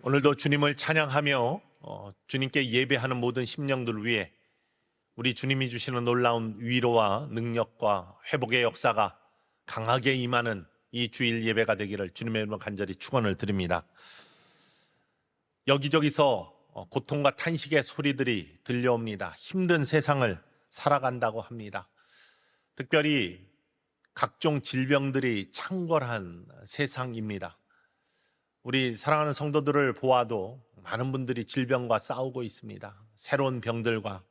오늘도 주님을 찬양하며 주님께 예배하는 모든 심령들을 위해 우리 주님이 주시는 놀라운 위로와 능력과 회복의 역사가 강하게 임하는 이 주일 예배가 되기를 주님의 이름으로 간절히 축원을 드립니다. 여기저기서 고통과 탄식의 소리들이 들려옵니다. 힘든 세상을 살아간다고 합니다. 특별히 각종 질병들이 창궐한 세상입니다. 우리 사랑하는 성도들을 보아도 많은 분들이 질병과 싸우고 있습니다. 새로운 병들과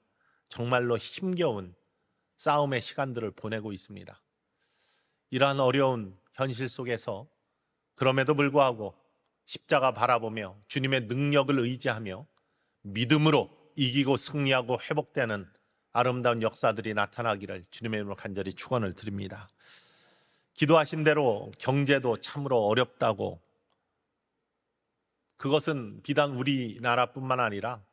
정말로 힘겨운 싸움의 시간들을 보내고 있습니다. 이러한 어려운 현실 속에서 그럼에도 불구하고 십자가 바라보며 주님의 능력을 의지하며 믿음으로 이기고 승리하고 회복되는 아름다운 역사들이 나타나기를 주님의 이름으로 간절히 축원을 드립니다. 기도하신 대로 경제도 참으로 어렵다고, 그것은 비단 우리나라뿐만 아니라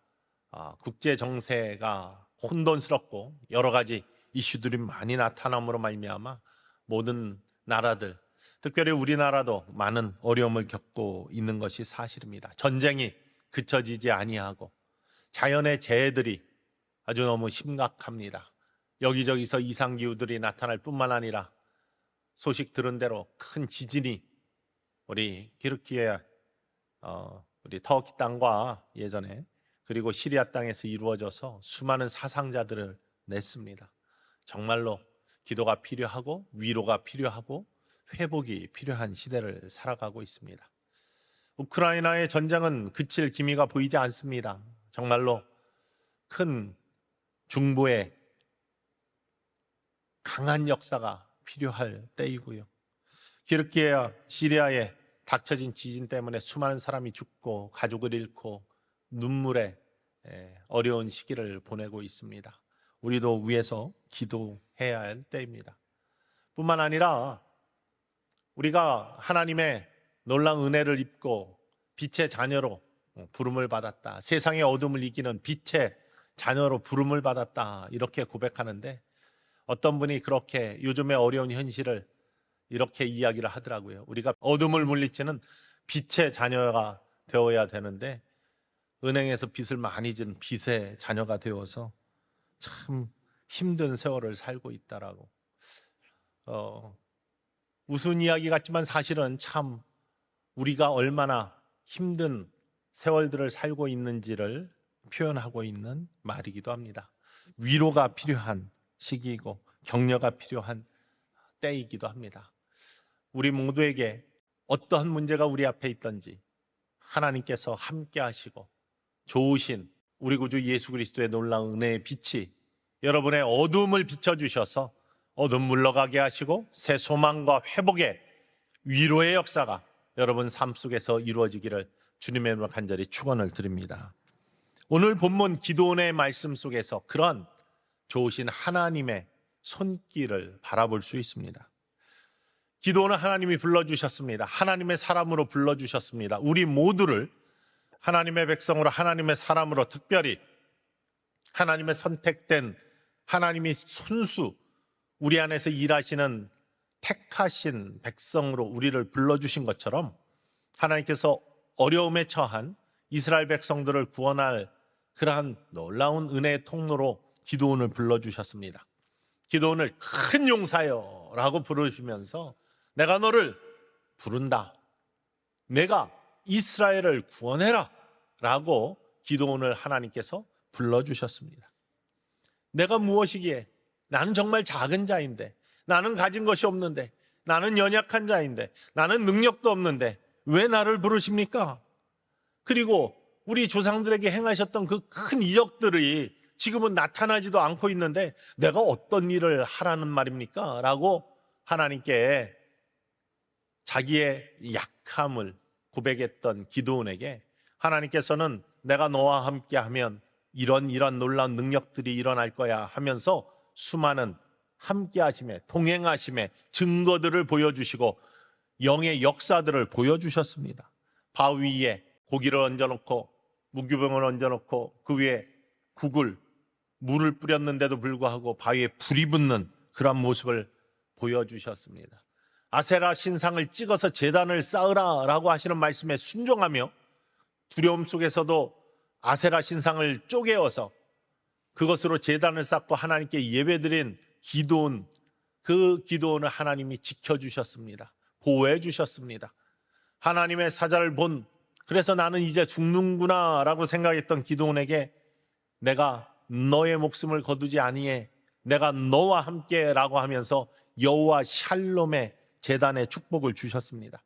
국제 정세가 혼돈스럽고 여러 가지 이슈들이 많이 나타남으로 말미암아 모든 나라들, 특별히 우리나라도 많은 어려움을 겪고 있는 것이 사실입니다. 전쟁이 그쳐지지 아니하고 자연의 재해들이 아주 너무 심각합니다. 여기저기서 이상기후들이 나타날 뿐만 아니라 소식 들은 대로 큰 지진이 우리 기르키예 우리 터키 땅과 예전에 그리고 시리아 땅에서 이루어져서 수많은 사상자들을 냈습니다. 정말로 기도가 필요하고 위로가 필요하고 회복이 필요한 시대를 살아가고 있습니다. 우크라이나의 전쟁은 그칠 기미가 보이지 않습니다. 정말로 큰 중보의 강한 역사가 필요할 때이고요. 기르키예와 시리아의 닥쳐진 지진 때문에 수많은 사람이 죽고 가족을 잃고 눈물의 어려운 시기를 보내고 있습니다. 우리도 위에서 기도해야 할 때입니다. 뿐만 아니라 우리가 하나님의 놀라운 은혜를 입고 빛의 자녀로 부름을 받았다. 세상의 어둠을 이기는 빛의 자녀로 부름을 받았다. 이렇게 고백하는데 어떤 분이 그렇게 요즘의 어려운 현실을 이렇게 이야기를 하더라고요. 우리가 어둠을 물리치는 빛의 자녀가 되어야 되는데 은행에서 빚을 많이 진 빛의 자녀가 되어서 참 힘든 세월을 살고 있다라고. 우스운 이야기 같지만 사실은 참 우리가 얼마나 힘든 세월들을 살고 있는지를 표현하고 있는 말이기도 합니다. 위로가 필요한 시기이고 격려가 필요한 때이기도 합니다. 우리 모두에게 어떠한 문제가 우리 앞에 있든지 하나님께서 함께 하시고 좋으신 우리 구주 예수 그리스도의 놀라운 은혜의 빛이 여러분의 어두움을 비춰주셔서 어둠 물러가게 하시고 새 소망과 회복의 위로의 역사가 여러분 삶 속에서 이루어지기를 주님의 이름으로 간절히 축원을 드립니다. 오늘 본문 기도원의 말씀 속에서 그런 좋으신 하나님의 손길을 바라볼 수 있습니다. 기도원은 하나님이 불러주셨습니다. 하나님의 사람으로 불러주셨습니다. 우리 모두를 하나님의 백성으로, 하나님의 사람으로, 특별히 하나님의 선택된, 하나님이 손수 우리 안에서 일하시는 택하신 백성으로 우리를 불러주신 것처럼 하나님께서 어려움에 처한 이스라엘 백성들을 구원할 그러한 놀라운 은혜의 통로로 기도원을 불러주셨습니다. 기도원을 큰 용사여 라고 부르시면서 내가 너를 부른다, 내가 이스라엘을 구원해라 라고 기도원을 하나님께서 불러주셨습니다. 내가 무엇이기에? 나는 정말 작은 자인데, 나는 가진 것이 없는데, 나는 연약한 자인데, 나는 능력도 없는데 왜 나를 부르십니까? 그리고 우리 조상들에게 행하셨던 그 큰 이적들이 지금은 나타나지도 않고 있는데 내가 어떤 일을 하라는 말입니까? 라고 하나님께 자기의 약함을 고백했던 기도원에게 하나님께서는 내가 너와 함께하면 이런 놀라운 능력들이 일어날 거야 하면서 수많은 함께하심에, 동행하심의 증거들을 보여주시고 영의 역사들을 보여주셨습니다. 바위 위에 고기를 얹어놓고 무교병을 얹어놓고 그 위에 국을, 물을 뿌렸는데도 불구하고 바위에 불이 붙는 그런 모습을 보여주셨습니다. 아세라 신상을 찍어서 제단을 쌓으라 라고 하시는 말씀에 순종하며 두려움 속에서도 아세라 신상을 쪼개어서 그것으로 제단을 쌓고 하나님께 예배드린 기드온, 그 기드온을 하나님이 지켜주셨습니다. 보호해 주셨습니다. 하나님의 사자를 그래서 나는 이제 죽는구나 라고 생각했던 기드온에게 내가 너의 목숨을 거두지 아니해, 내가 너와 함께 라고 하면서 여호와 샬롬의 제단의 축복을 주셨습니다.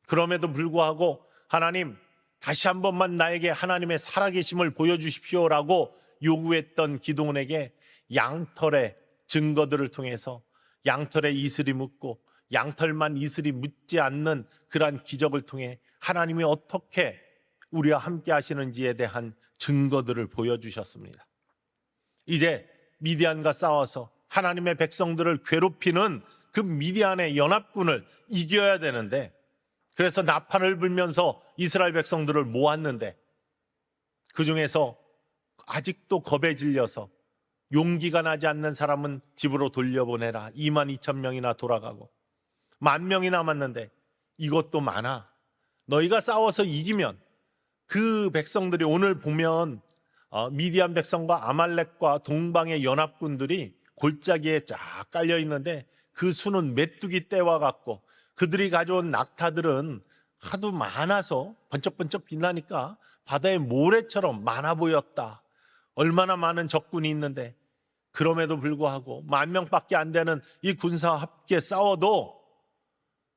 그럼에도 불구하고 하나님, 다시 한 번만 나에게 하나님의 살아계심을 보여주십시오 라고 요구했던 기드온에게 양털의 증거들을 통해서 양털에 이슬이 묻고 양털만 이슬이 묻지 않는 그러한 기적을 통해 하나님이 어떻게 우리와 함께 하시는지에 대한 증거들을 보여주셨습니다. 이제 미디안과 싸워서 하나님의 백성들을 괴롭히는 그 미디안의 연합군을 이겨야 되는데, 그래서 나팔을 불면서 이스라엘 백성들을 모았는데 그 중에서 아직도 겁에 질려서 용기가 나지 않는 사람은 집으로 돌려보내라. 22,000명이나 돌아가고 10,000명이 남았는데 이것도 많아. 너희가 싸워서 이기면 그 백성들이, 오늘 보면 미디안 백성과 아말렉과 동방의 연합군들이 골짜기에 쫙 깔려 있는데 그 수는 메뚜기 떼와 같고 그들이 가져온 낙타들은 하도 많아서 번쩍번쩍 빛나니까 바다의 모래처럼 많아 보였다. 얼마나 많은 적군이 있는데 그럼에도 불구하고 10,000명밖에 안 되는 이 군사와 함께 싸워도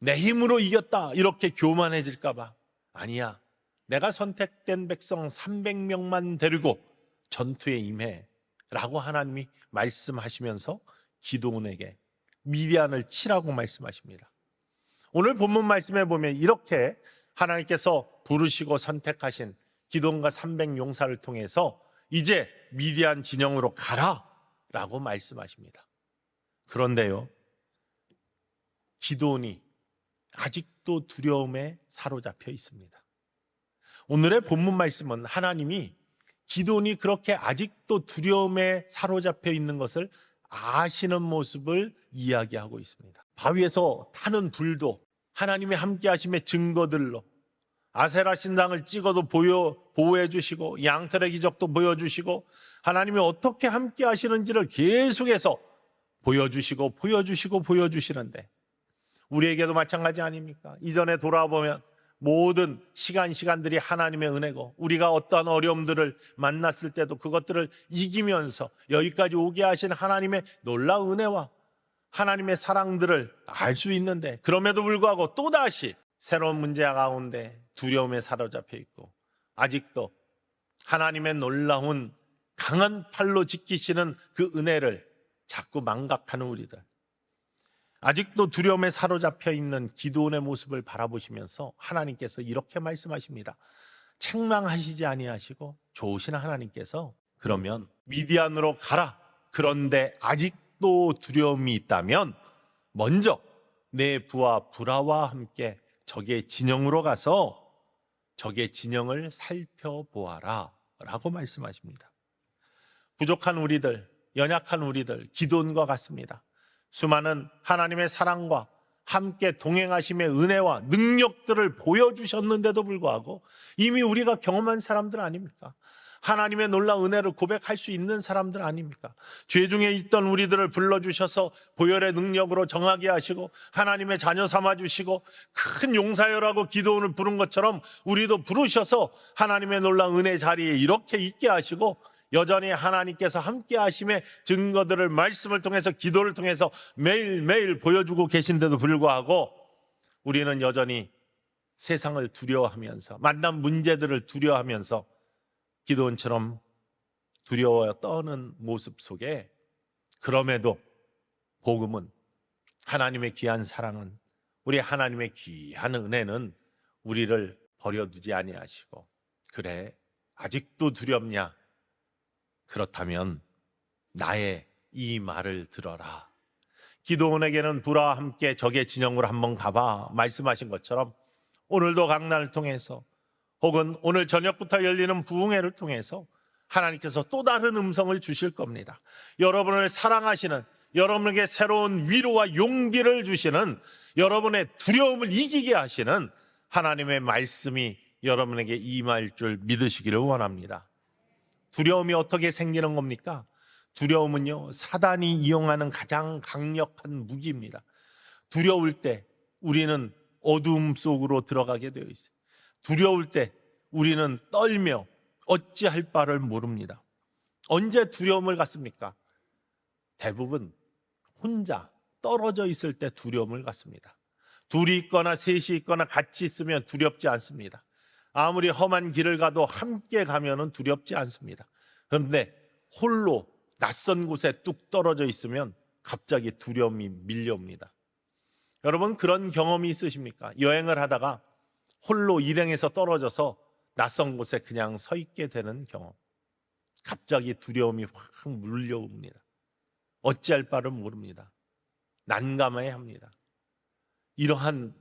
내 힘으로 이겼다 이렇게 교만해질까 봐, 아니야, 내가 선택된 백성 300명만 데리고 전투에 임해 라고 하나님이 말씀하시면서 기드온에게 미디안을 치라고 말씀하십니다. 오늘 본문 말씀에 보면 이렇게 하나님께서 부르시고 선택하신 기드온과 300용사를 통해서 이제 미디안 진영으로 가라 라고 말씀하십니다. 그런데요, 기드온이 아직도 두려움에 사로잡혀 있습니다. 오늘의 본문 말씀은 하나님이 기드온이 그렇게 아직도 두려움에 사로잡혀 있는 것을 아시는 모습을 이야기하고 있습니다. 바위에서 타는 불도 하나님의 함께 하심의 증거들로 아세라 신상을 찍어도 보호해 주시고 양털의 기적도 보여주시고 하나님이 어떻게 함께 하시는지를 계속해서 보여주시는데 우리에게도 마찬가지 아닙니까? 이전에 돌아보면 모든 시간들이 하나님의 은혜고 우리가 어떠한 어려움들을 만났을 때도 그것들을 이기면서 여기까지 오게 하신 하나님의 놀라운 은혜와 하나님의 사랑들을 알 수 있는데, 그럼에도 불구하고 또다시 새로운 문제 가운데 두려움에 사로잡혀 있고 아직도 하나님의 놀라운 강한 팔로 지키시는 그 은혜를 자꾸 망각하는 우리들, 아직도 두려움에 사로잡혀 있는 기드온의 모습을 바라보시면서 하나님께서 이렇게 말씀하십니다. 책망하시지 아니하시고 좋으신 하나님께서 그러면 미디안으로 가라. 그런데 아직도 두려움이 있다면 먼저 내 부하 브라와 함께 적의 진영으로 가서 적의 진영을 살펴보아라 라고 말씀하십니다. 부족한 우리들, 연약한 우리들, 기드온과 같습니다. 수많은 하나님의 사랑과 함께 동행하심의 은혜와 능력들을 보여주셨는데도 불구하고 이미 우리가 경험한 사람들 아닙니까? 하나님의 놀라운 은혜를 고백할 수 있는 사람들 아닙니까? 죄 중에 있던 우리들을 불러주셔서 보혈의 능력으로 정하게 하시고 하나님의 자녀 삼아주시고 큰 용사여라고 기드온을 부른 것처럼 우리도 부르셔서 하나님의 놀라운 은혜 자리에 이렇게 있게 하시고 여전히 하나님께서 함께 하심의 증거들을 말씀을 통해서 기도를 통해서 매일매일 보여주고 계신데도 불구하고 우리는 여전히 세상을 두려워하면서 만난 문제들을 두려워하면서 기드온처럼 두려워 떠는 모습 속에, 그럼에도 복음은, 하나님의 귀한 사랑은, 우리 하나님의 귀한 은혜는 우리를 버려두지 아니하시고, 그래 아직도 두렵냐? 그렇다면 나의 이 말을 들어라. 기드온에게는 불화와 함께 적의 진영으로 한번 가봐 말씀하신 것처럼 오늘도 강단을 통해서 혹은 오늘 저녁부터 열리는 부흥회를 통해서 하나님께서 또 다른 음성을 주실 겁니다. 여러분을 사랑하시는, 여러분에게 새로운 위로와 용기를 주시는, 여러분의 두려움을 이기게 하시는 하나님의 말씀이 여러분에게 임할 줄 믿으시기를 원합니다. 두려움이 어떻게 생기는 겁니까? 두려움은요, 사단이 이용하는 가장 강력한 무기입니다. 두려울 때 우리는 어두움 속으로 들어가게 되어 있어요. 두려울 때 우리는 떨며 어찌할 바를 모릅니다. 언제 두려움을 갖습니까? 대부분 혼자 떨어져 있을 때 두려움을 갖습니다. 둘이 있거나 셋이 있거나 같이 있으면 두렵지 않습니다. 아무리 험한 길을 가도 함께 가면은 두렵지 않습니다. 그런데 홀로 낯선 곳에 뚝 떨어져 있으면 갑자기 두려움이 밀려옵니다. 여러분, 그런 경험이 있으십니까? 여행을 하다가 홀로 일행에서 떨어져서 낯선 곳에 그냥 서 있게 되는 경험. 갑자기 두려움이 확 물려옵니다. 어찌할 바를 모릅니다. 난감해 합니다. 이러한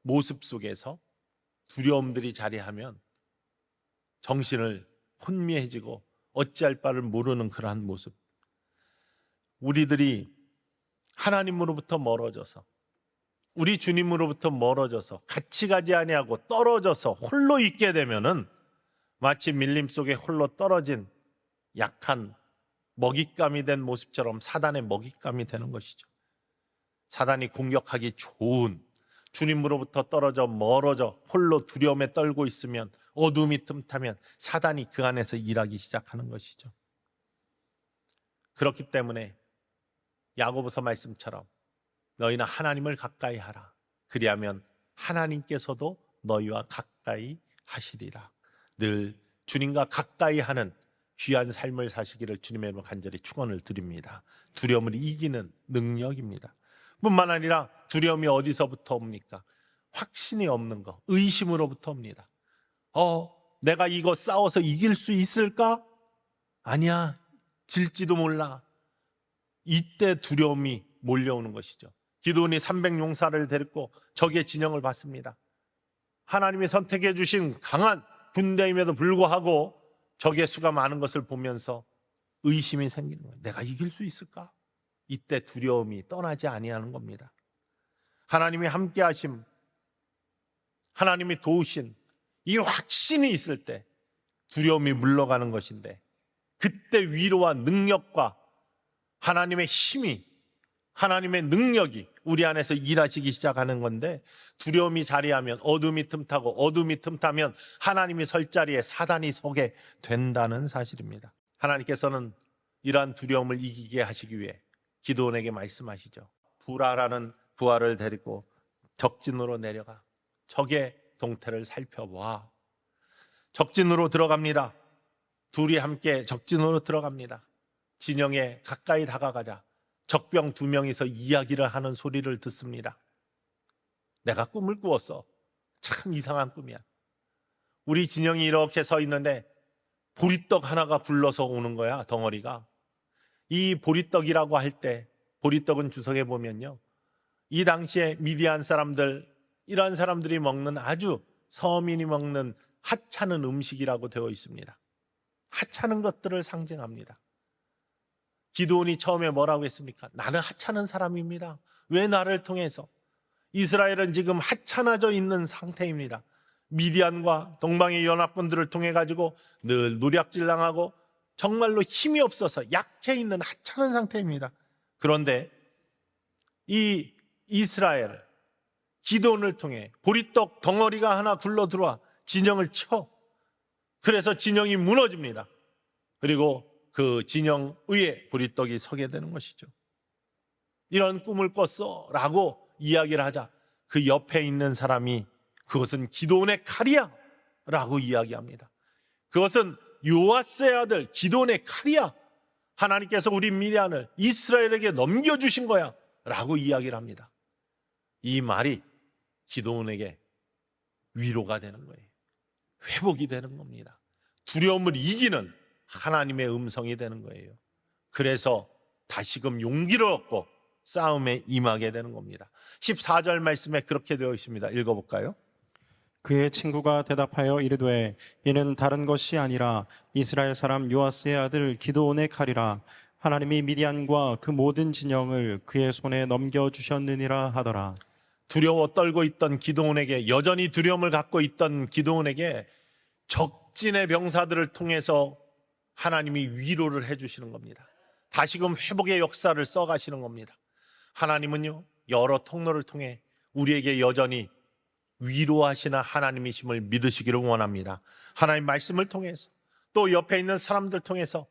모습 속에서 두려움들이 자리하면 정신을 혼미해지고 어찌할 바를 모르는 그러한 모습. 우리들이 하나님으로부터 멀어져서, 우리 주님으로부터 멀어져서 같이 가지 아니하고 떨어져서 홀로 있게 되면은 마치 밀림 속에 홀로 떨어진 약한 먹잇감이 된 모습처럼 사단의 먹잇감이 되는 것이죠. 사단이 공격하기 좋은, 주님으로부터 떨어져 멀어져 홀로 두려움에 떨고 있으면, 어둠이 틈타면 사단이 그 안에서 일하기 시작하는 것이죠. 그렇기 때문에 야고보서 말씀처럼 너희는 하나님을 가까이 하라. 그리하면 하나님께서도 너희와 가까이 하시리라. 늘 주님과 가까이 하는 귀한 삶을 사시기를 주님의 이름으로 간절히 축원을 드립니다. 두려움을 이기는 능력입니다. 뿐만 아니라 두려움이 어디서부터 옵니까? 확신이 없는 것, 의심으로부터 옵니다. 내가 이거 싸워서 이길 수 있을까? 아니야, 질지도 몰라. 이때 두려움이 몰려오는 것이죠. 기드온이 300용사를 데리고 적의 진영을 받습니다. 하나님이 선택해 주신 강한 군대임에도 불구하고 적의 수가 많은 것을 보면서 의심이 생기는 거예요. 내가 이길 수 있을까? 이때 두려움이 떠나지 아니하는 겁니다. 하나님이 함께 하심, 하나님이 도우신 이 확신이 있을 때 두려움이 물러가는 것인데, 그때 위로와 능력과 하나님의 힘이, 하나님의 능력이 우리 안에서 일하시기 시작하는 건데, 두려움이 자리하면 어둠이 틈타고 어둠이 틈타면 하나님이 설 자리에 사단이 서게 된다는 사실입니다. 하나님께서는 이러한 두려움을 이기게 하시기 위해 기드온에게 말씀하시죠. 부라라는 부하를 데리고 적진으로 내려가 적의 동태를 살펴봐. 적진으로 들어갑니다. 둘이 함께 적진으로 들어갑니다. 진영에 가까이 다가가자 적병 2명이서 이야기를 하는 소리를 듣습니다. 내가 꿈을 꾸었어. 참 이상한 꿈이야. 우리 진영이 이렇게 서 있는데 보리떡 하나가 굴러서 오는 거야, 덩어리가. 이 보리떡이라고 할 때, 보리떡은 주석에 보면요, 이 당시에 미디안 사람들, 이러한 사람들이 먹는, 아주 서민이 먹는 하찮은 음식이라고 되어 있습니다. 하찮은 것들을 상징합니다. 기드온이 처음에 뭐라고 했습니까? 나는 하찮은 사람입니다. 왜 나를 통해서? 이스라엘은 지금 하찮아져 있는 상태입니다. 미디안과 동방의 연합군들을 통해 가지고 늘 노략질랑하고 정말로 힘이 없어서 약해 있는 하찮은 상태입니다. 그런데 이 이스라엘, 기드온을 통해 보리떡 덩어리가 하나 굴러 들어와 진영을 쳐. 그래서 진영이 무너집니다. 그리고 그 진영 위에 보리떡이 서게 되는 것이죠. 이런 꿈을 꿨어 라고 이야기를 하자 그 옆에 있는 사람이 그것은 기드온의 칼이야 라고 이야기합니다. 그것은 요아스의 아들 기드온의 칼이야. 하나님께서 우리 미디안을 이스라엘에게 넘겨주신 거야 라고 이야기를 합니다. 이 말이 기드온에게 위로가 되는 거예요. 회복이 되는 겁니다. 두려움을 이기는 하나님의 음성이 되는 거예요. 그래서 다시금 용기를 얻고 싸움에 임하게 되는 겁니다. 14절 말씀에 그렇게 되어 있습니다. 읽어볼까요? 그의 친구가 대답하여 이르되 이는 다른 것이 아니라 이스라엘 사람 요아스의 아들 기드온의 칼이라. 하나님이 미디안과 그 모든 진영을 그의 손에 넘겨주셨느니라 하더라. 두려워 떨고 있던 기드온에게, 여전히 두려움을 갖고 있던 기드온에게 적진의 병사들을 통해서 하나님이 위로를 해주시는 겁니다. 다시금 회복의 역사를 써가시는 겁니다. 하나님은요, 여러 통로를 통해 우리에게 여전히 위로하시는 하나님이심을 믿으시기를 원합니다. 하나님 말씀을 통해서, 또 옆에 있는 사람들 통해서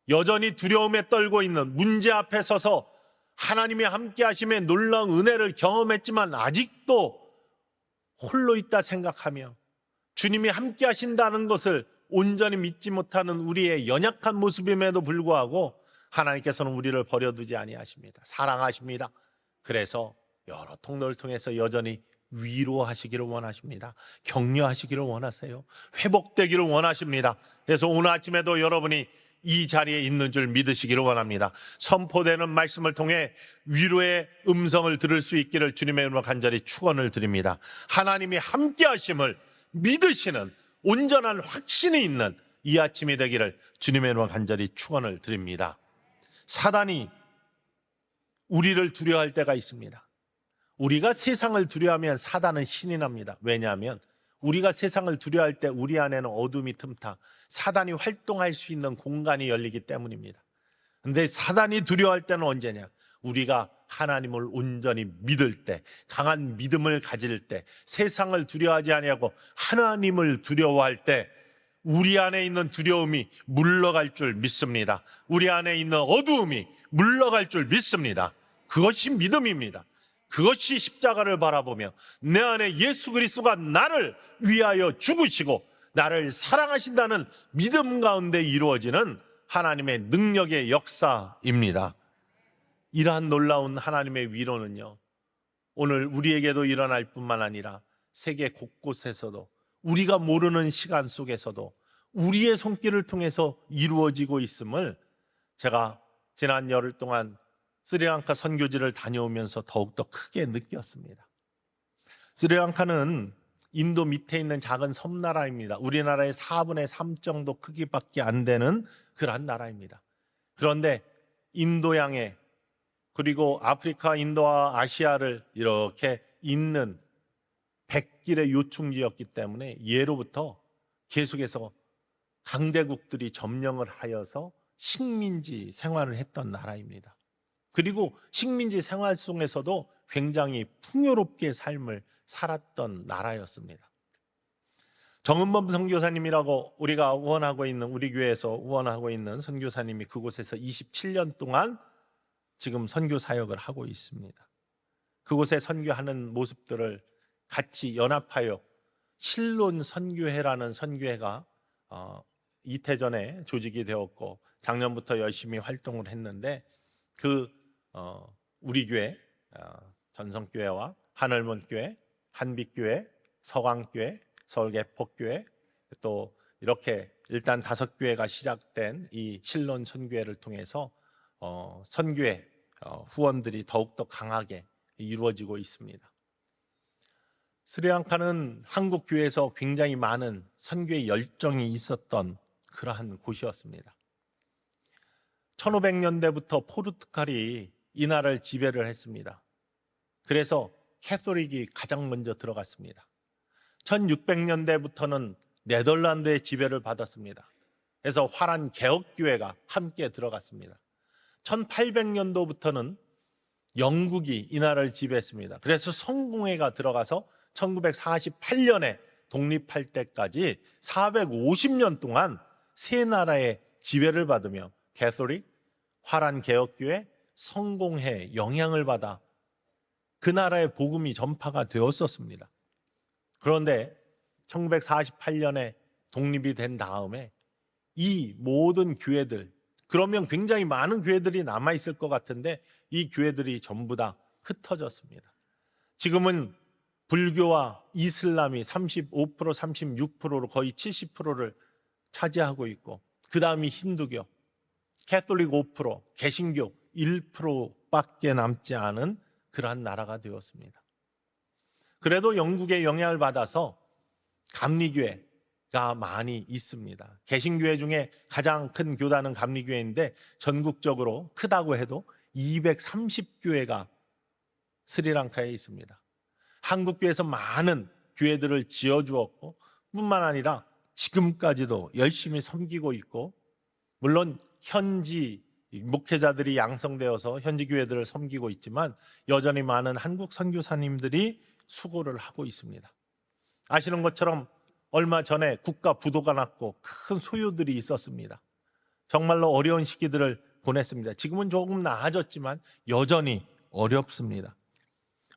여전히 두려움에 떨고 있는, 문제 앞에 서서 하나님이 함께 하심의 놀라운 은혜를 경험했지만 아직도 홀로 있다 생각하며 주님이 함께 하신다는 것을 온전히 믿지 못하는 우리의 연약한 모습임에도 불구하고 하나님께서는 우리를 버려두지 아니하십니다. 사랑하십니다. 그래서 여러 통로를 통해서 여전히 위로하시기를 원하십니다. 격려하시기를 원하세요. 회복되기를 원하십니다. 그래서 오늘 아침에도 여러분이 이 자리에 있는 줄 믿으시기를 원합니다. 선포되는 말씀을 통해 위로의 음성을 들을 수 있기를 주님의 이름으로 간절히 축원을 드립니다. 하나님이 함께 하심을 믿으시는 온전한 확신이 있는 이 아침이 되기를 주님의 이름으로 간절히 축원을 드립니다. 사단이 우리를 두려워할 때가 있습니다. 우리가 세상을 두려워하면 사단은 신이 납니다. 왜냐하면 우리가 세상을 두려워할 때 우리 안에는 어둠이 틈타 사단이 활동할 수 있는 공간이 열리기 때문입니다. 그런데 사단이 두려워할 때는 언제냐? 우리가 하나님을 온전히 믿을 때, 강한 믿음을 가질 때, 세상을 두려워하지 아니하고 하나님을 두려워할 때 우리 안에 있는 두려움이 물러갈 줄 믿습니다. 우리 안에 있는 어두움이 물러갈 줄 믿습니다. 그것이 믿음입니다. 그것이 십자가를 바라보며 내 안에 예수 그리스도가 나를 위하여 죽으시고 나를 사랑하신다는 믿음 가운데 이루어지는 하나님의 능력의 역사입니다. 이러한 놀라운 하나님의 위로는요, 오늘 우리에게도 일어날 뿐만 아니라 세계 곳곳에서도 우리가 모르는 시간 속에서도 우리의 손길을 통해서 이루어지고 있음을 제가 지난 열흘 동안 스리랑카 선교지를 다녀오면서 더욱더 크게 느꼈습니다. 스리랑카는 인도 밑에 있는 작은 섬나라입니다. 우리나라의 4분의 3 정도 크기밖에 안 되는 그런 나라입니다. 그런데 인도양에, 그리고 아프리카, 인도와 아시아를 이렇게 잇는 백길의 요충지였기 때문에 예로부터 계속해서 강대국들이 점령을 하여서 식민지 생활을 했던 나라입니다. 그리고 식민지 생활 속에서도 굉장히 풍요롭게 삶을 살았던 나라였습니다. 정은범 선교사님이라고 우리가 후원하고 있는, 우리 교회에서 후원하고 있는 선교사님이 그곳에서 27년 동안 지금 선교 사역을 하고 있습니다. 그곳에 선교하는 모습들을 같이 연합하여 실론 선교회라는 선교회가 이태 전에 조직이 되었고 작년부터 열심히 활동을 했는데 우리 교회, 전성교회와 하늘문교회, 한빛교회, 서강교회, 서울개폭교회, 또 이렇게 일단 5교회가 시작된 이 실론 선교회를 통해서 선교회 후원들이 더욱더 강하게 이루어지고 있습니다. 스리랑카는 한국 교회에서 굉장히 많은 선교의 열정이 있었던 그러한 곳이었습니다. 1500년대부터 포르투갈이 이 나라를 지배를 했습니다. 그래서 캐톨릭이 가장 먼저 들어갔습니다. 1600년대부터는 네덜란드의 지배를 받았습니다. 그래서 화란 개혁교회가 함께 들어갔습니다. 1800년도부터는 영국이 이 나라를 지배했습니다. 그래서 성공회가 들어가서 1948년에 독립할 때까지 450년 동안 세 나라의 지배를 받으며 캐톨릭, 화란 개혁교회, 성공회 영향을 받아 그 나라의 복음이 전파가 되었었습니다. 그런데 1948년에 독립이 된 다음에 이 모든 교회들, 그러면 굉장히 많은 교회들이 남아있을 것 같은데 이 교회들이 전부 다 흩어졌습니다. 지금은 불교와 이슬람이 35%, 36%로 거의 70%를 차지하고 있고, 그 다음이 힌두교, 캐톨릭 5%, 개신교 1%밖에 남지 않은 그러한 나라가 되었습니다. 그래도 영국의 영향을 받아서 감리교회가 많이 있습니다. 개신교회 중에 가장 큰 교단은 감리교회인데 전국적으로 크다고 해도 230교회가 스리랑카에 있습니다. 한국교회에서 많은 교회들을 지어주었고 뿐만 아니라 지금까지도 열심히 섬기고 있고, 물론 현지 목회자들이 양성되어서 현지 교회들을 섬기고 있지만 여전히 많은 한국 선교사님들이 수고를 하고 있습니다. 아시는 것처럼 얼마 전에 국가 부도가 났고 큰 소요들이 있었습니다. 정말로 어려운 시기들을 보냈습니다. 지금은 조금 나아졌지만 여전히 어렵습니다.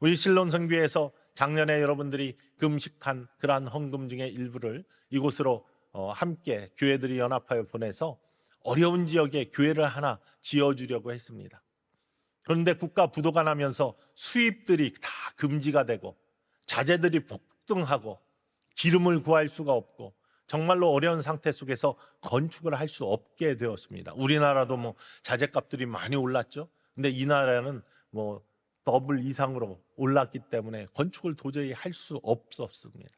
우리 실론 선교회에서 작년에 여러분들이 금식한 그러한 헌금 중에 일부를 이곳으로 함께 교회들이 연합하여 보내서 어려운 지역에 교회를 하나 지어주려고 했습니다. 그런데 국가 부도가 나면서 수입들이 다 금지가 되고 자재들이 폭등하고 기름을 구할 수가 없고 정말로 어려운 상태 속에서 건축을 할 수 없게 되었습니다. 우리나라도 뭐 자재값들이 많이 올랐죠. 근데 이 나라는 뭐 더블 이상으로 올랐기 때문에 건축을 도저히 할 수 없었습니다.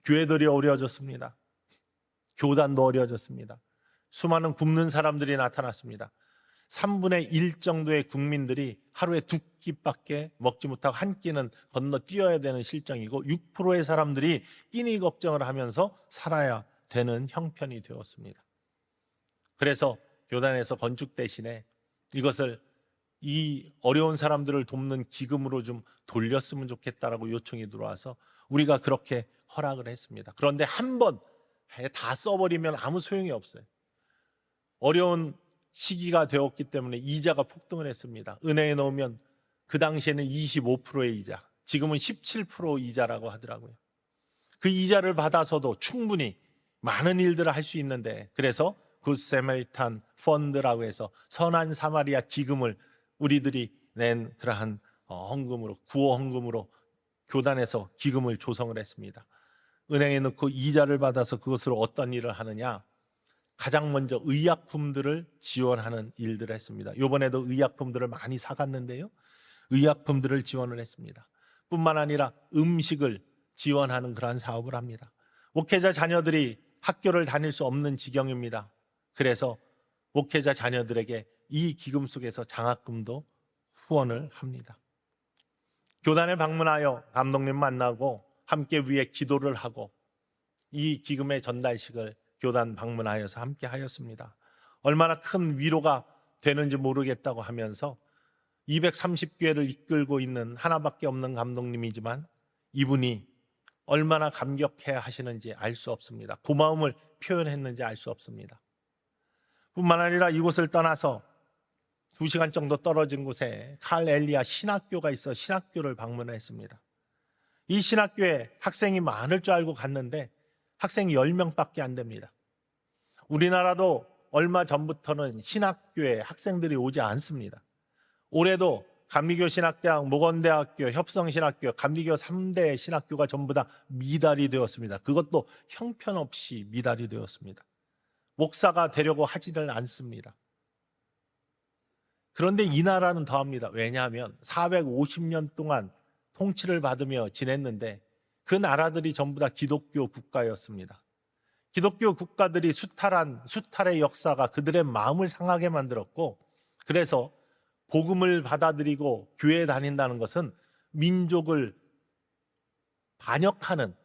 교회들이 어려워졌습니다. 교단도 어려워졌습니다. 수많은 굶는 사람들이 나타났습니다. 3분의 1 정도의 국민들이 하루에 2끼밖에 먹지 못하고 한 끼는 건너뛰어야 되는 실정이고 6%의 사람들이 끼니 걱정을 하면서 살아야 되는 형편이 되었습니다. 그래서 교단에서 건축 대신에 이것을 이 어려운 사람들을 돕는 기금으로 좀 돌렸으면 좋겠다라고 요청이 들어와서 우리가 그렇게 허락을 했습니다. 그런데 한 번 다 써버리면 아무 소용이 없어요. 어려운 시기가 되었기 때문에 이자가 폭등을 했습니다. 은행에 넣으면 그 당시에는 25%의 이자, 지금은 17% 이자라고 하더라고요. 그 이자를 받아서도 충분히 많은 일들을 할 수 있는데, 그래서 굿 사마리탄 펀드라고 해서 선한 사마리아 기금을 우리들이 낸 그러한 헌금으로, 구호 헌금으로 교단에서 기금을 조성을 했습니다. 은행에 넣고 이자를 받아서 그것으로 어떤 일을 하느냐, 가장 먼저 의약품들을 지원하는 일들을 했습니다. 이번에도 의약품들을 많이 사갔는데요, 의약품들을 지원을 했습니다. 뿐만 아니라 음식을 지원하는 그러한 사업을 합니다. 목회자 자녀들이 학교를 다닐 수 없는 지경입니다. 그래서 목회자 자녀들에게 이 기금 속에서 장학금도 후원을 합니다. 교단에 방문하여 감독님 만나고 함께 위에 기도를 하고 이 기금의 전달식을 교단 방문하여서 함께 하였습니다. 얼마나 큰 위로가 되는지 모르겠다고 하면서 230교회를 이끌고 있는 하나밖에 없는 감독님이지만 이분이 얼마나 감격해 하시는지 알 수 없습니다. 고마움을 표현했는지 알 수 없습니다. 뿐만 아니라 이곳을 떠나서 2시간 정도 떨어진 곳에 칼 엘리야 신학교가 있어 신학교를 방문했습니다. 이 신학교에 학생이 많을 줄 알고 갔는데 학생이 10명밖에 안 됩니다. 우리나라도 얼마 전부터는 신학교에 학생들이 오지 않습니다. 올해도 감리교 신학대학, 목원대학교, 협성신학교, 감리교 3대 신학교가 전부 다 미달이 되었습니다. 그것도 형편없이 미달이 되었습니다. 목사가 되려고 하지를 않습니다. 그런데 이 나라는 더합니다. 왜냐하면 450년 동안 통치를 받으며 지냈는데 그 나라들이 전부 다 기독교 국가였습니다. 기독교 국가들이 수탈의 역사가 그들의 마음을 상하게 만들었고, 그래서 복음을 받아들이고 교회에 다닌다는 것은 민족을 반역하는,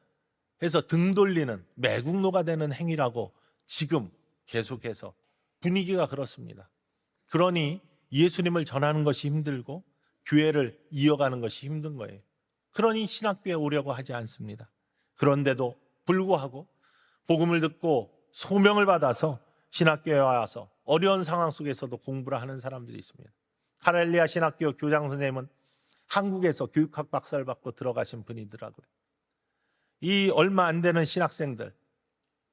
해서 등 돌리는 매국노가 되는 행위라고 지금 계속해서 분위기가 그렇습니다. 그러니 예수님을 전하는 것이 힘들고 교회를 이어가는 것이 힘든 거예요. 그러니 신학교에 오려고 하지 않습니다. 그런데도 불구하고 복음을 듣고 소명을 받아서 신학교에 와서 어려운 상황 속에서도 공부를 하는 사람들이 있습니다. 카렐리아 신학교 교장 선생님은 한국에서 교육학 박사를 받고 들어가신 분이더라고요. 이 얼마 안 되는 신학생들,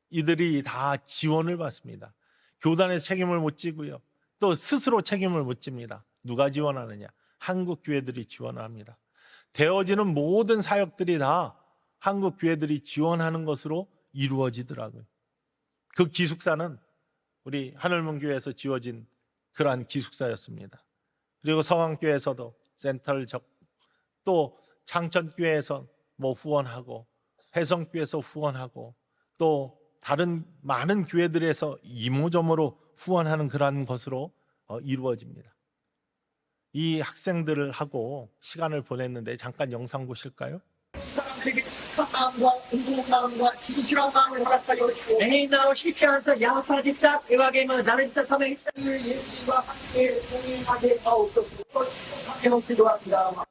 이들이 다 지원을 받습니다. 교단의 책임을 못 지고요, 또 스스로 책임을 못 집니다. 누가 지원하느냐? 한국 교회들이 지원을 합니다. 되어지는 모든 사역들이 다 한국 교회들이 지원하는 것으로 이루어지더라고요. 그 기숙사는 우리 하늘문교회에서 지어진 그러한 기숙사였습니다. 그리고 성황교회에서도 센터를 또 창천교회에서 뭐 후원하고, 혜성교회에서 후원하고, 또 다른 많은 교회들에서 이모저모로 후원하는 그러한 것으로 이루어집니다. 이 학생들을 하고 시간을 보냈는데 잠깐 영상 보실까요? 사람들에게 착한 마음과 궁금한 마음과 진실한 마음을 허락하여 주시고 애인 나로 실시하면서 양사지사 대화게임을 나를 뜻하며 일상을 예수님과 함께 동행하게 하옵소서. 축복하게 없기도 합니다.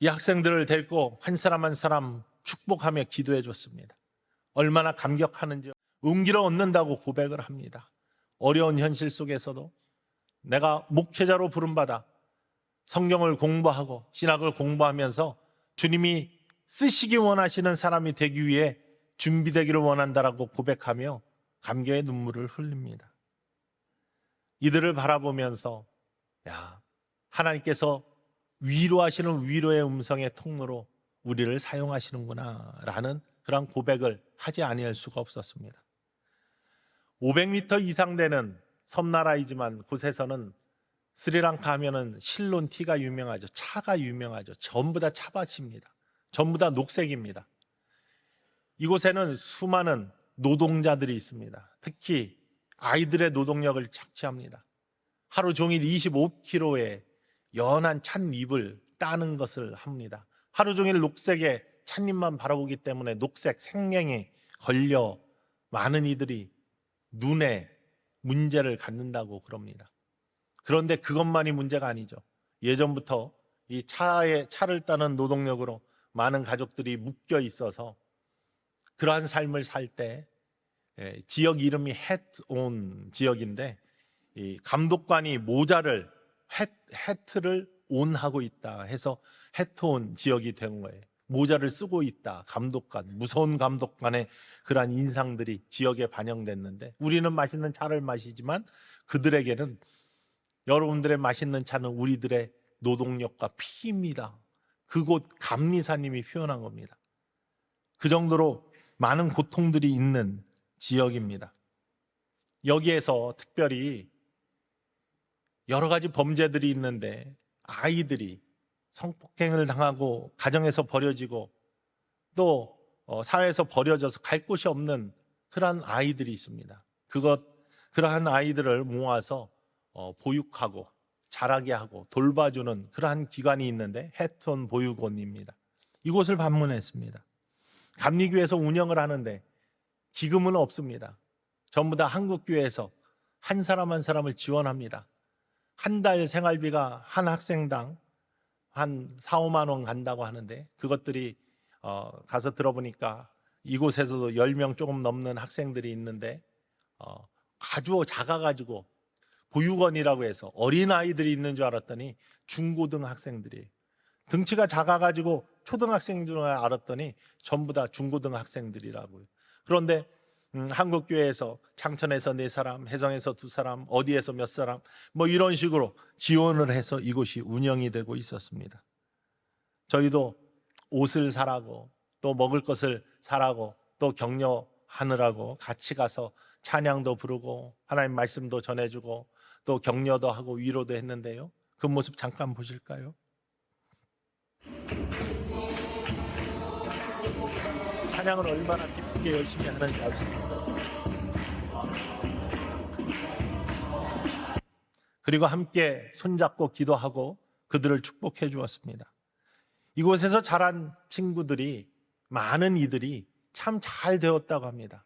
이 학생들을 데리고 한 사람 축복하며 기도해 줬습니다. 얼마나 감격하는지 용기를 얻는다고 고백을 합니다. 어려운 현실 속에서도 내가 목회자로 부름받아 성경을 공부하고 신학을 공부하면서 주님이 쓰시기 원하시는 사람이 되기 위해 준비되기를 원한다라고 고백하며 감격의 눈물을 흘립니다. 이들을 바라보면서 하나님께서 위로하시는 위로의 음성의 통로로 우리를 사용하시는구나 라는 그런 고백을 하지 아니할 수가 없었습니다. 500m 이상 되는 섬나라이지만 곳에서는 스리랑카 하면은 실론티가 유명하죠. 차가 유명하죠. 전부 다 차밭입니다. 전부 다 녹색입니다. 이곳에는 수많은 노동자들이 있습니다. 특히 아이들의 노동력을 착취합니다. 하루 종일 25kg의 연한 찻잎을 따는 것을 합니다. 하루 종일 녹색의 찻잎만 바라보기 때문에 녹색 생명에 걸려 많은 이들이 눈에 문제를 갖는다고 그럽니다. 그런데 그것만이 문제가 아니죠. 예전부터 이 차를 따는 노동력으로 많은 가족들이 묶여 있어서 그러한 삶을 살 때 지역 이름이 햇온 지역인데 이 감독관이 모자를 해트를 온하고 있다 해서 해트온 지역이 된 거예요. 모자를 쓰고 있다. 감독관, 무서운 감독관의 그러한 인상들이 지역에 반영됐는데 우리는 맛있는 차를 마시지만 그들에게는 여러분들의 맛있는 차는 우리들의 노동력과 피입니다. 그곳 감리사님이 표현한 겁니다. 그 정도로 많은 고통들이 있는 지역입니다. 여기에서 특별히 여러 가지 범죄들이 있는데 아이들이 성폭행을 당하고 가정에서 버려지고 또 사회에서 버려져서 갈 곳이 없는 그러한 아이들이 있습니다. 그러한 아이들을 모아서 보육하고 자라게 하고 돌봐주는 그러한 기관이 있는데 해톤 보육원입니다. 이곳을 방문했습니다. 감리교회에서 운영을 하는데 기금은 없습니다. 전부 다 한국교회에서 한 사람 한 사람을 지원합니다. 한 달 생활비가 한 학생당 한 4, 5만 원 간다고 하는데 그것들이 가서 들어보니까 이곳에서도 10명 조금 넘는 학생들이 있는데 아주 작아가지고 보육원이라고 해서 어린아이들이 있는 줄 알았더니 중고등학생들이 등치가 작아가지고 초등학생인 줄 알았더니 전부 다 중고등학생들이라고요. 그런데 한국교회에서 창천에서 4사람, 해성에서 2사람, 어디에서 몇 사람 뭐 이런 식으로 지원을 해서 이곳이 운영이 되고 있었습니다. 저희도 옷을 사라고 또 먹을 것을 사라고 또 격려하느라고 같이 가서 찬양도 부르고 하나님 말씀도 전해주고 또 격려도 하고 위로도 했는데요. 그 모습 잠깐 보실까요? 찬양을 얼마나 기쁘게 열심히 하는지 알 수 있어요. 그리고 함께 손잡고 기도하고 그들을 축복해 주었습니다. 이곳에서 자란 친구들이 많은 이들이 참 잘 되었다고 합니다.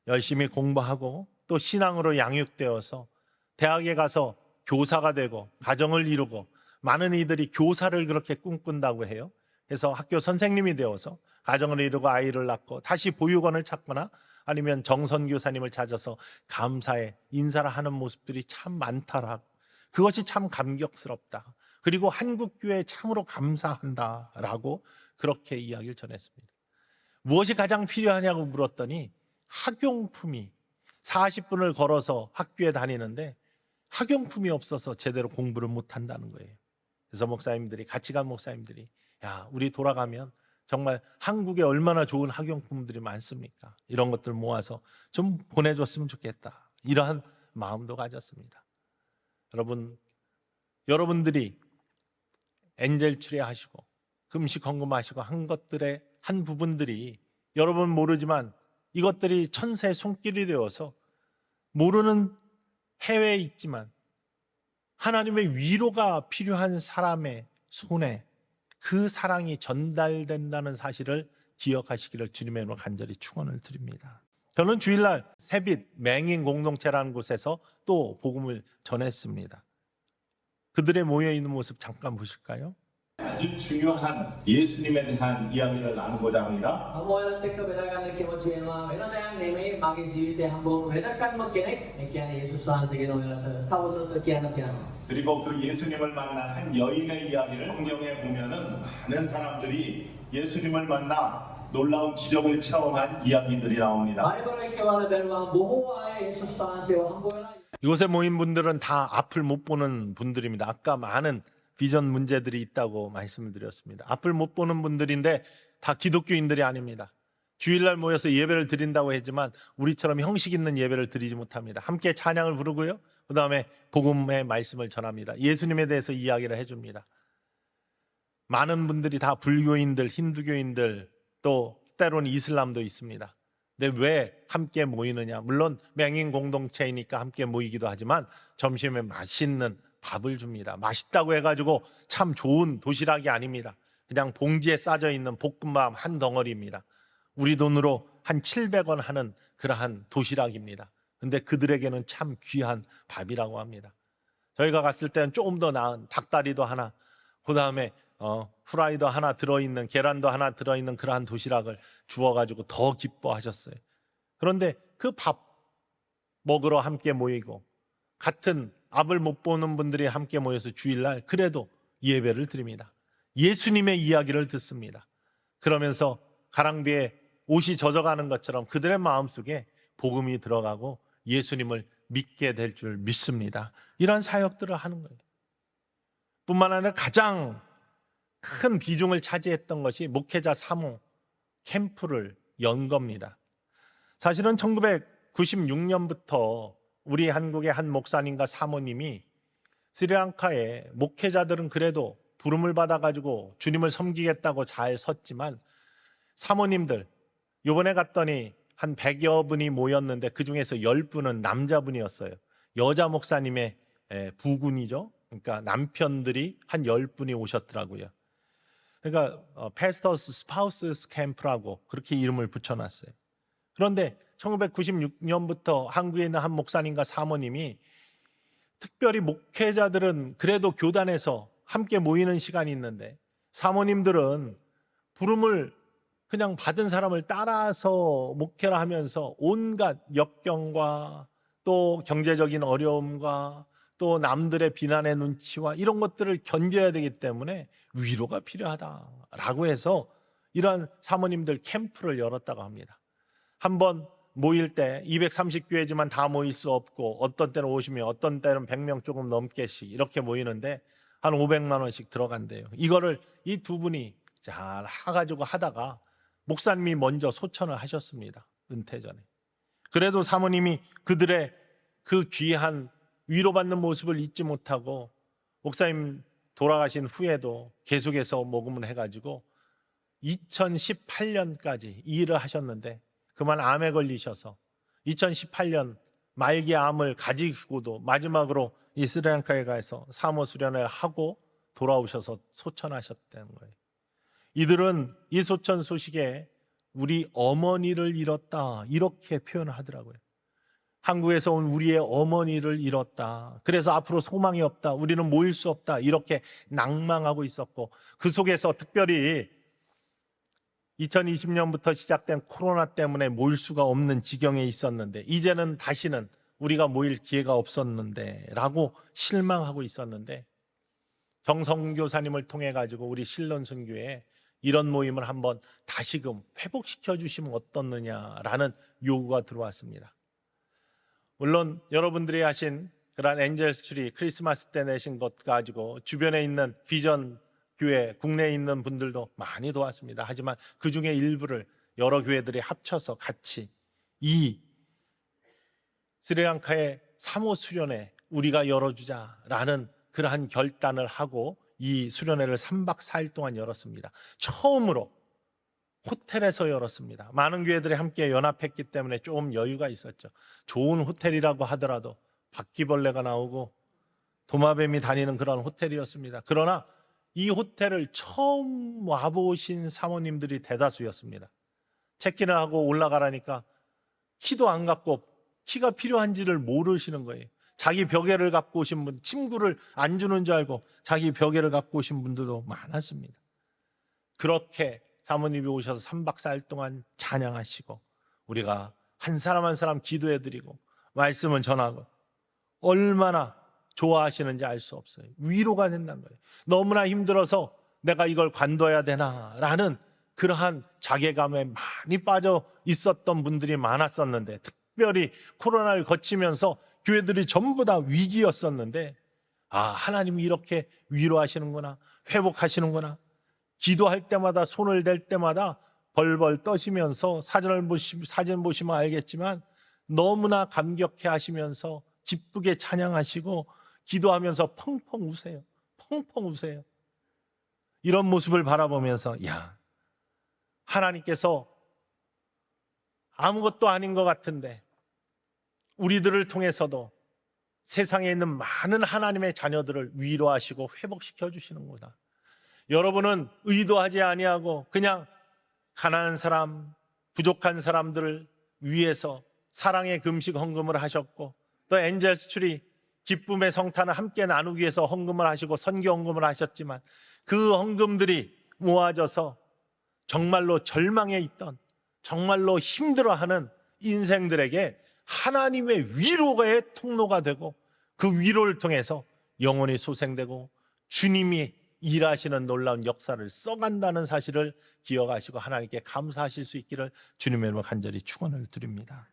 열심히 공부하고 또 신앙으로 양육되어서 대학에 가서 교사가 되고 가정을 이루고 많은 이들이 교사를 그렇게 꿈꾼다고 해요. 그래서 학교 선생님이 되어서 가정을 이루고 아이를 낳고 다시 보육원을 찾거나 아니면 정선교사님을 찾아서 감사의 인사를 하는 모습들이 참 많다라고, 그것이 참 감격스럽다. 그리고 한국교회에 참으로 감사한다라고 그렇게 이야기를 전했습니다. 무엇이 가장 필요하냐고 물었더니 학용품이 40분을 걸어서 학교에 다니는데 학용품이 없어서 제대로 공부를 못한다는 거예요. 그래서 목사님들이, 같이 간 목사님들이, 야, 우리 돌아가면 정말 한국에 얼마나 좋은 학용품들이 많습니까? 이런 것들 모아서 좀 보내줬으면 좋겠다. 이러한 마음도 가졌습니다. 여러분들이 엔젤 추례하시고 금식 헌금하시고 한 것들의 한 부분들이 여러분 모르지만 이것들이 천사의 손길이 되어서 모르는 해외에 있지만 하나님의 위로가 필요한 사람의 손에 그 사랑이 전달된다는 사실을 기억하시기를 주님의 이름으로 간절히 축원을 드립니다. 저는 주일날 새빛 맹인 공동체라는 곳에서 또 복음을 전했습니다. 그들의 모여있는 모습 잠깐 보실까요? 아주 중요한 예수님에 대한 이야기를 나누고자 합니다. Ang mga nagtagkabilagan na kimachuema, ito na yung name, magi jiwite hambong redakan mo kinik, kiyan Yesus suhan sa Ginoo ito, tawag ito kiyan at kiyan. 그리고 그 예수님을 만난 한 여인의 이야기를 성경에 보면은 많은 사람들이 예수님을 만나 놀라운 기적을 체험한 이야기들이 나옵니다. Bible ay kiwala berwa buho ay Yesus suhan sa hambong. 이곳에 모인 분들은 다 앞을 못 보는 분들입니다. 아까 많은 비전 문제들이 있다고 말씀을 드렸습니다. 앞을 못 보는 분들인데 다 기독교인들이 아닙니다. 주일날 모여서 예배를 드린다고 했지만 우리처럼 형식 있는 예배를 드리지 못합니다. 함께 찬양을 부르고요. 그 다음에 복음의 말씀을 전합니다. 예수님에 대해서 이야기를 해줍니다. 많은 분들이 다 불교인들, 힌두교인들, 또 때로는 이슬람도 있습니다. 근데 왜 함께 모이느냐? 물론 맹인 공동체이니까 함께 모이기도 하지만 점심에 맛있는 밥을 줍니다. 맛있다고 해가지고 참 좋은 도시락이 아닙니다. 그냥 봉지에 싸져 있는 볶음밥 한 덩어리입니다. 우리 돈으로 한 700원 하는 그러한 도시락입니다. 근데 그들에게는 참 귀한 밥이라고 합니다. 저희가 갔을 때는 조금 더 나은 닭다리도 하나, 그 다음에 후라이도 하나 들어있는, 계란도 하나 들어있는 그러한 도시락을 주어가지고 더 기뻐하셨어요. 그런데 그 밥 먹으러 함께 모이고 같은 앞을 못 보는 분들이 함께 모여서 주일날 그래도 예배를 드립니다. 예수님의 이야기를 듣습니다. 그러면서 가랑비에 옷이 젖어가는 것처럼 그들의 마음속에 복음이 들어가고 예수님을 믿게 될 줄 믿습니다. 이런 사역들을 하는 거예요. 뿐만 아니라 가장 큰 비중을 차지했던 것이 목회자 사모 캠프를 연 겁니다. 사실은 1996년부터 우리 한국의 한 목사님과 사모님이 스리랑카의 목회자들은 그래도 부름을 받아가지고 주님을 섬기겠다고 잘 섰지만 사모님들, 이번에 갔더니 한 100여 분이 모였는데 그 중에서 10분은 남자분이었어요. 여자 목사님의 부군이죠. 그러니까 남편들이 한 10분이 오셨더라고요. 그러니까 패스터스 스파우스 캠프라고 그렇게 이름을 붙여놨어요. 그런데 1996년부터 한국에 있는 한 목사님과 사모님이 특별히 목회자들은 그래도 교단에서 함께 모이는 시간이 있는데 사모님들은 부름을 그냥 받은 사람을 따라서 목회를 하면서 온갖 역경과 또 경제적인 어려움과 또 남들의 비난의 눈치와 이런 것들을 견뎌야 되기 때문에 위로가 필요하다라고 해서 이러한 사모님들 캠프를 열었다고 합니다. 한번 모일 때 230교회지만 다 모일 수 없고 어떤 때는 50명, 어떤 때는 100명 조금 넘게씩 이렇게 모이는데 한 500만 원씩 들어간대요. 이거를 이 두 분이 잘 해가지고 하다가 목사님이 먼저 소천을 하셨습니다. 은퇴 전에. 그래도 사모님이 그들의 그 귀한 위로받는 모습을 잊지 못하고 목사님 돌아가신 후에도 계속해서 모금을 해가지고 2018년까지 이 일을 하셨는데 그만 암에 걸리셔서 2018년 말기 암을 가지고도 마지막으로 이 스리랑카에 가서 사모 수련을 하고 돌아오셔서 소천하셨다는 거예요. 이들은 이 소천 소식에 우리 어머니를 잃었다 이렇게 표현을 하더라고요. 한국에서 온 우리의 어머니를 잃었다. 그래서 앞으로 소망이 없다. 우리는 모일 수 없다. 이렇게 낭망하고 있었고 그 속에서 특별히 2020년부터 시작된 코로나 때문에 모일 수가 없는 지경에 있었는데 이제는 다시는 우리가 모일 기회가 없었는데 라고 실망하고 있었는데 정성교사님을 통해 가지고 우리 신론선교회에 이런 모임을 한번 다시금 회복시켜 주시면 어떻느냐라는 요구가 들어왔습니다. 물론 여러분들이 하신 그런 엔젤스 트리 크리스마스 때 내신 것 가지고 주변에 있는 비전 교회, 국내에 있는 분들도 많이 도왔습니다. 하지만 그 중에 일부를 여러 교회들이 합쳐서 같이 이 스리랑카의 사모 수련회 우리가 열어주자라는 그러한 결단을 하고 이 수련회를 3박 4일 동안 열었습니다. 처음으로 호텔에서 열었습니다. 많은 교회들이 함께 연합했기 때문에 조금 여유가 있었죠. 좋은 호텔이라고 하더라도 바퀴벌레가 나오고 도마뱀이 다니는 그런 호텔이었습니다. 그러나 이 호텔을 처음 와보신 사모님들이 대다수였습니다. 체크인을 하고 올라가라니까 키도 안 갖고 키가 필요한지를 모르시는 거예요. 자기 벽에를 갖고 오신 분, 침구를 안 주는 줄 알고 자기 벽에를 갖고 오신 분들도 많았습니다. 그렇게 사모님이 오셔서 3박 4일 동안 찬양하시고 우리가 한 사람 한 사람 기도해드리고 말씀을 전하고 얼마나 좋아하시는지 알 수 없어요. 위로가 된다는 거예요. 너무나 힘들어서 내가 이걸 관둬야 되나라는 그러한 자괴감에 많이 빠져 있었던 분들이 많았었는데, 특별히 코로나를 거치면서 교회들이 전부 다 위기였었는데, 하나님이 이렇게 위로하시는구나, 회복하시는구나. 기도할 때마다, 손을 댈 때마다 벌벌 떠시면서 사진 보시면 알겠지만 너무나 감격해 하시면서 기쁘게 찬양하시고 기도하면서 펑펑 우세요. 펑펑 우세요. 이런 모습을 바라보면서 하나님께서 아무것도 아닌 것 같은데 우리들을 통해서도 세상에 있는 많은 하나님의 자녀들을 위로하시고 회복시켜 주시는구나. 여러분은 의도하지 아니하고 그냥 가난한 사람, 부족한 사람들을 위해서 사랑의 금식 헌금을 하셨고, 또 엔젤스 트리 기쁨의 성탄을 함께 나누기 위해서 헌금을 하시고 선교 헌금을 하셨지만, 그 헌금들이 모아져서 정말로 절망에 있던, 정말로 힘들어하는 인생들에게 하나님의 위로의 통로가 되고, 그 위로를 통해서 영혼이 소생되고 주님이 일하시는 놀라운 역사를 써간다는 사실을 기억하시고 하나님께 감사하실 수 있기를 주님의 이름으로 간절히 축원을 드립니다.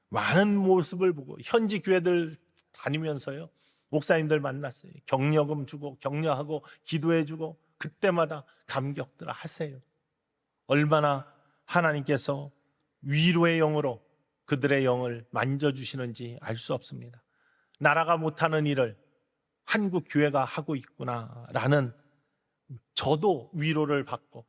많은 모습을 보고 현지 교회들 다니면서요, 목사님들 만났어요. 격려금 주고 격려하고 기도해주고 그때마다 감격들 하세요. 얼마나 하나님께서 위로의 영으로 그들의 영을 만져주시는지 알 수 없습니다. 나라가 못하는 일을 한국 교회가 하고 있구나라는, 저도 위로를 받고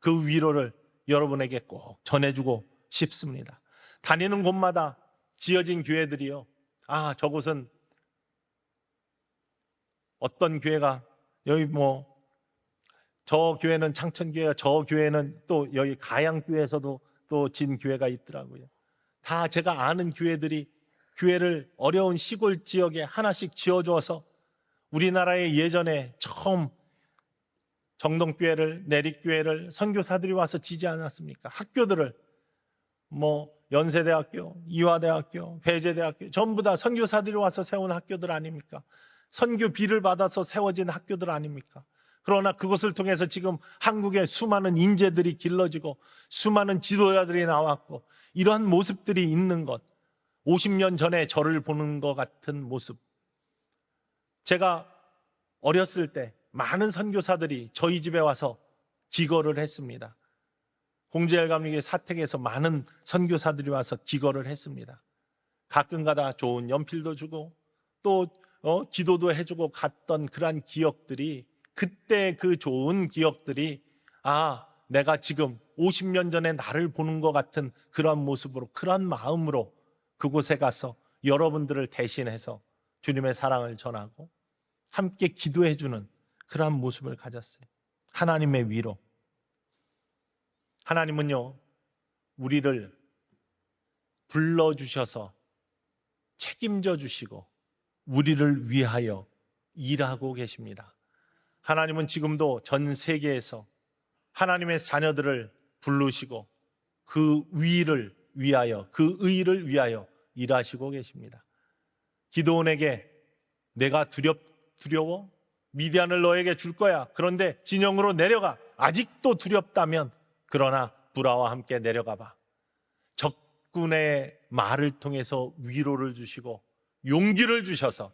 그 위로를 여러분에게 꼭 전해주고 싶습니다. 다니는 곳마다 지어진 교회들이요, 저곳은 어떤 교회가, 여기 저 교회는 창천교회가, 저 교회는 또 여기 가양교회에서도 또 진 교회가 있더라고요. 다 제가 아는 교회들이 교회를 어려운 시골 지역에 하나씩 지어줘서 우리나라에 예전에 처음 정동교회를, 내립교회를 선교사들이 와서 지지 않았습니까? 학교들을 연세대학교, 이화대학교, 배재대학교 전부 다 선교사들이 와서 세운 학교들 아닙니까? 선교비를 받아서 세워진 학교들 아닙니까? 그러나 그것을 통해서 지금 한국에 수많은 인재들이 길러지고 수많은 지도자들이 나왔고, 이러한 모습들이 있는 것, 50년 전에 저를 보는 것 같은 모습. 제가 어렸을 때 많은 선교사들이 저희 집에 와서 기거를 했습니다. 공제일감리교회 사택에서 많은 선교사들이 와서 기거를 했습니다. 가끔가다 좋은 연필도 주고 또 기도도 해주고 갔던 그러한 기억들이, 그때 그 좋은 기억들이 내가 지금 50년 전에 나를 보는 것 같은 그런 모습으로, 그런 마음으로 그곳에 가서 여러분들을 대신해서 주님의 사랑을 전하고 함께 기도해주는 그러한 모습을 가졌어요. 하나님의 위로. 하나님은요, 우리를 불러주셔서 책임져 주시고 우리를 위하여 일하고 계십니다. 하나님은 지금도 전 세계에서 하나님의 자녀들을 부르시고 그 위를 위하여, 그 의를 위하여 일하시고 계십니다. 기드온에게 내가 두려워? 미디안을 너에게 줄 거야. 그런데 진영으로 내려가. 아직도 두렵다면 그러나 브라와 함께 내려가 봐. 적군의 말을 통해서 위로를 주시고 용기를 주셔서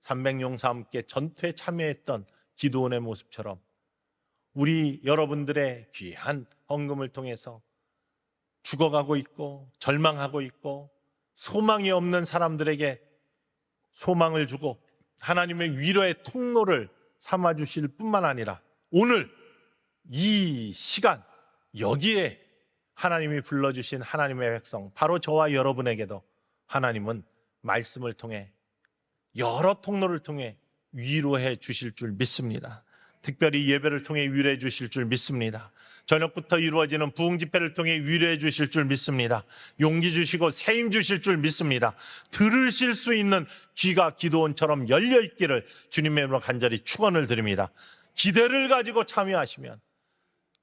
300용사와 함께 전투에 참여했던 기드온의 모습처럼 우리 여러분들의 귀한 헌금을 통해서 죽어가고 있고 절망하고 있고 소망이 없는 사람들에게 소망을 주고 하나님의 위로의 통로를 삼아주실 뿐만 아니라 오늘 이 시간 여기에 하나님이 불러주신 하나님의 백성, 바로 저와 여러분에게도 하나님은 말씀을 통해 여러 통로를 통해 위로해 주실 줄 믿습니다. 특별히 예배를 통해 위로해 주실 줄 믿습니다. 저녁부터 이루어지는 부흥 집회를 통해 위로해 주실 줄 믿습니다. 용기 주시고 세임 주실 줄 믿습니다. 들으실 수 있는 귀가 기도원처럼 열려 있기를 주님의 이름으로 간절히 축원을 드립니다. 기대를 가지고 참여하시면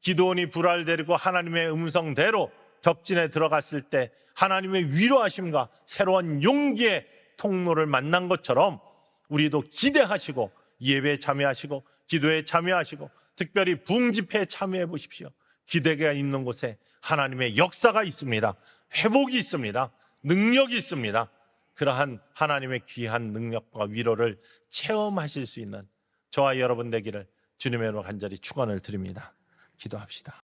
기도원이 불화를 데리고 하나님의 음성대로 적진에 들어갔을 때 하나님의 위로하심과 새로운 용기의 통로를 만난 것처럼 우리도 기대하시고 예배에 참여하시고 기도에 참여하시고 특별히 부흥 집회에 참여해 보십시오. 기대가 있는 곳에 하나님의 역사가 있습니다. 회복이 있습니다. 능력이 있습니다. 그러한 하나님의 귀한 능력과 위로를 체험하실 수 있는 저와 여러분 되기를 주님의 이름으로 간절히 축원을 드립니다. 기도합시다.